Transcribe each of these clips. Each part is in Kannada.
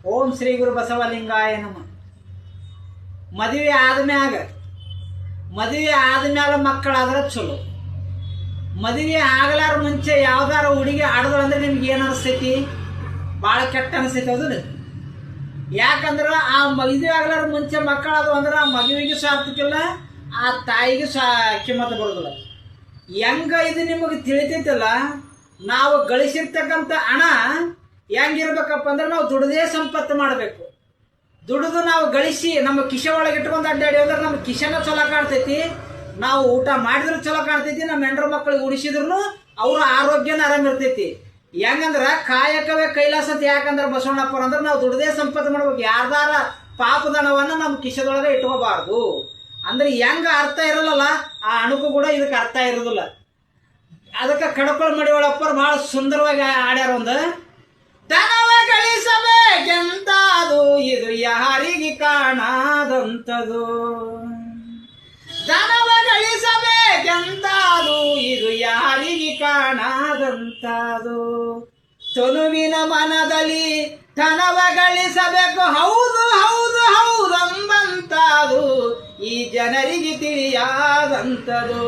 ಓಂ ಶ್ರೀ ಗುರು ಬಸವಲಿಂಗಾಯ ನಮಃ. ಮದುವೆ ಆದ್ಮ್ಯಾಲ ಮಕ್ಕಳಾದ್ರೆ ಚಲೋ. ಮದುವೆ ಆಗಲಾರ ಮುಂಚೆ ಯಾವ್ದಾರ ಹುಡುಗಿ ಆಡೋದು ಅಂದ್ರೆ ನಿಮ್ಗೆ ಏನು ಅನಿಸ್ತೈತಿ? ಭಾಳ ಕೆಟ್ಟ ಅನಿಸ್ತೈತಿ. ಹೌದು, ಯಾಕಂದ್ರೆ ಆ ಮದುವೆ ಆಗಲಾರ ಮುಂಚೆ ಮಕ್ಕಳಾದವು ಅಂದ್ರೆ ಆ ಮಗುವಿಗೆ ಸಾರ್ಥಕ್ಕಿಲ್ಲ, ಆ ತಾಯಿಗೆ ಕಿಮ್ಮತ್ತು ಬರೋದಿಲ್ಲ. ಹೆಂಗ ಇದು ನಿಮಗೆ ತಿಳಿತೈತಲ್ಲ, ನಾವು ಗಳಿಸಿರ್ತಕ್ಕಂಥ ಹಣ ಹೆಂಗಿರ್ಬೇಕಪ್ಪ ಅಂದ್ರೆ ನಾವು ದುಡ್ದೇ ಸಂಪತ್ತು ಮಾಡಬೇಕು. ದುಡಿದು ನಾವು ಗಳಿಸಿ ನಮ್ಮ ಕಿಶೆ ಒಳಗೆ ಇಟ್ಕೊಂಡು ಅಡ್ಡಾಡಿ ಅಂದ್ರೆ ನಮ್ಮ ಕಿಶೆನ ಚಲೋ ಕಾಣ್ತೈತಿ, ನಾವು ಊಟ ಮಾಡಿದ್ರು ಚಲೋ ಕಾಣ್ತೈತಿ, ನಮ್ಮ ಹೆಂಡ್ರ ಮಕ್ಕಳಿಗೆ ಉಡಿಸಿದ್ರು ಅವ್ರ ಆರೋಗ್ಯನ ಆರಾಮ ಇರ್ತೈತಿ. ಹೆಂಗಂದ್ರ ಕಾಯಕವೇ ಕೈಲಾಸ ಅಂತ ಯಾಕಂದ್ರೆ ಬಸವಣ್ಣಪ್ಪರ ಅಂದ್ರೆ ನಾವು ದುಡ್ದೇ ಸಂಪತ್ತು ಮಾಡ್ಬೇಕು. ಯಾರ್ದಾರ ಪಾಪದನವನ್ನ ನಮ್ಮ ಕಿಶೆದೊಳಗೆ ಇಟ್ಕೋಬಾರ್ದು ಅಂದ್ರೆ ಹೆಂಗ ಅರ್ಥ ಇರಲ್ಲ, ಆ ಅಣುಕು ಕೂಡ ಇದಕ್ಕೆ ಅರ್ಥ ಇರೋದಿಲ್ಲ. ಅದಕ್ಕೆ ಕಡಕೊಳ ಮಡಿಯೊಳಪ್ಪರು ಬಹಳ ಸುಂದರವಾಗಿ ಆಡ್ಯಾರ. ಒಂದು ಧನವ ಗಳಿಸಬೇಕೆಂತದು ಇದು ಯಾರಿಗೆ ಕಾಣಾದಂಥದು, ಧನವ ಗಳಿಸಬೇಕೆಂತದು ಇದು ಯಾರಿಗೆ ಕಾಣಾದಂಥದು, ತನುವಿನ ಮನದಲ್ಲಿ ಧನವ ಗಳಿಸಬೇಕು ಹೌದು ಹೌದು ಹೌದಂಬಂತದು ಈ ಜನರಿಗೆ ತಿಳಿಯಾದಂಥದು,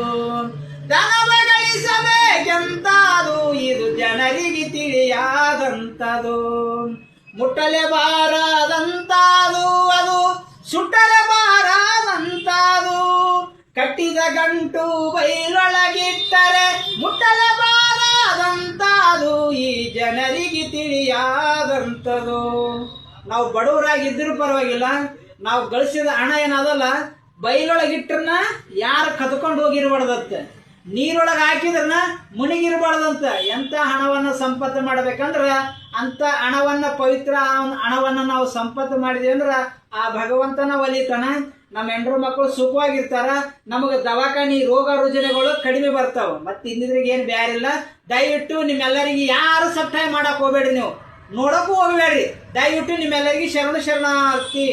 ಧನವ ಗಳಿಸಬೇಕೆಂತದು ಇದು ಜನರಿಗೆ ತಿಳಿಯಾದಂಥದು, ಮುಟ್ಟಲೆ ಬಾರದಂತದು ಅದು ಸುಟ್ಟರೆ ಬಾರದಂತದು, ಕಟ್ಟಿದ ಗಂಟು ಬೈಲೊಳಗಿಟ್ಟರೆ ಮುಟ್ಟಲೆ ಬಾರದಂತದು ಈ ಜನರಿಗೆ ತಿಳಿಯಾದಂಥದು. ನಾವು ಬಡವರಾಗಿದ್ದರೂ ಪರವಾಗಿಲ್ಲ, ನಾವು ಗಳಿಸಿದ ಹಣ ಏನದಲ್ಲ ಬೈಲೊಳಗಿಟ್ರನ್ನ ಯಾರು ಕದ್ಕೊಂಡು ಹೋಗಿರ್ಬಾರ್ದಂತೆ, ನೀರೊಳಗೆ ಹಾಕಿದ್ರನ್ನ ಮುನಿಗಿರ್ಬಾರ್ದಂತ. ಎಂತ ಹಣವನ್ನ ಸಂಪತ್ತು ಮಾಡ್ಬೇಕಂದ್ರ ಅಂತ ಹಣವನ್ನ ಪವಿತ್ರ ಹಣವನ್ನ ನಾವು ಸಂಪತ್ತು ಮಾಡಿದ್ವಿ ಅಂದ್ರ ಆ ಭಗವಂತನ ಒಲಿತಾನ. ನಮ್ಮ ಹೆಂಡ್ರು ಮಕ್ಕಳು ಸುಖವಾಗಿರ್ತಾರ, ನಮಗೆ ದವಾಖಾನಿ ರೋಗ ರುಜಿನಗಳು ಕಡಿಮೆ ಬರ್ತಾವ. ಮತ್ತೆ ಇನ್ನಿದ್ರಿಗೆ ಏನು ಬ್ಯಾರಿಲ್ಲ. ದಯವಿಟ್ಟು ನಿಮ್ಮೆಲ್ಲರಿಗೆ ಯಾರು ಸಬ್ಸ್ಕ್ರೈಬ್ ಮಾಡಕ್ ಹೋಗ್ಬೇಡ್ರಿ, ನೀವು ನೋಡಕ್ಕೂ ಹೋಗ್ಬೇಡ್ರಿ. ದಯವಿಟ್ಟು ನಿಮ್ಮೆಲ್ಲರಿಗೆ ಶರಣಾರ್ಥಿ.